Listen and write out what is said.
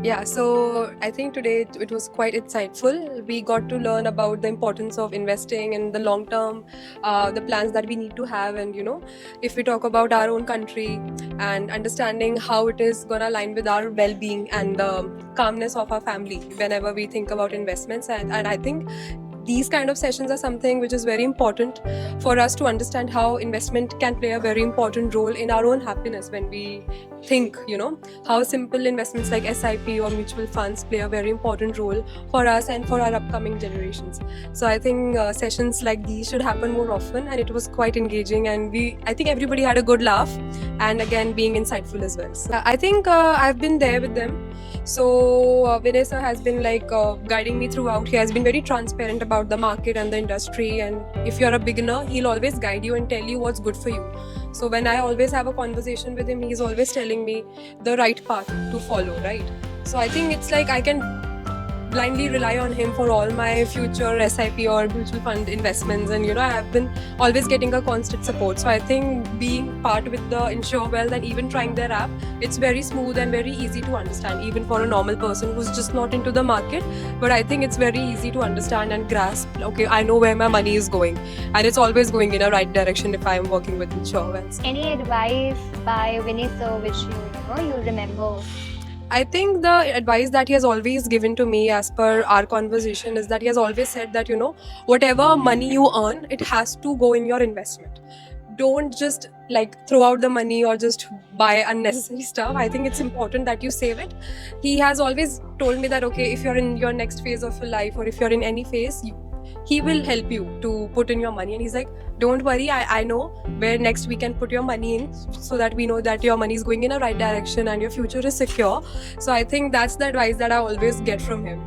Yeah, so I think today it was quite insightful. We got to learn about the importance of investing and the long term, the plans that we need to have. And, if we talk about our own country and understanding how it is going to align with our well being and the calmness of our family whenever we think about investments. And I think these kind of sessions are something which is very important for us to understand how investment can play a very important role in our own happiness when we think, how simple investments like SIP or mutual funds play a very important role for us and for our upcoming generations. So I think sessions like these should happen more often, and it was quite engaging, and I think everybody had a good laugh, and again being insightful as well. So I think I've been there with them. So Vinay sir has been like guiding me throughout. He has been very transparent about the market and the industry. And if you're a beginner, he'll always guide you and tell you what's good for you. So when I always have a conversation with him, he's always telling me the right path to follow, right? So I think it's like I can blindly rely on him for all my future SIP or mutual fund investments. And I have been always getting a constant support. So I think being part with the Insure Wealth and even trying their app, it's very smooth and very easy to understand, even for a normal person who's just not into the market. But I think it's very easy to understand and grasp. Okay, I know where my money is going, and it's always going in a right direction if I'm working with Insure Wealth. Any advice by Vinay sir which you remember? I think the advice that he has always given to me as per our conversation is that he has always said that, whatever money you earn, it has to go in your investment. Don't just like throw out the money or just buy unnecessary stuff. I think it's important that you save it. He has always told me that, okay, if you're in your next phase of your life or if you're in any phase, he will help you to put in your money. And he's like, don't worry, I know where next we can put your money in, so that we know that your money is going in a right direction and your future is secure. So I think that's the advice that I always get from him.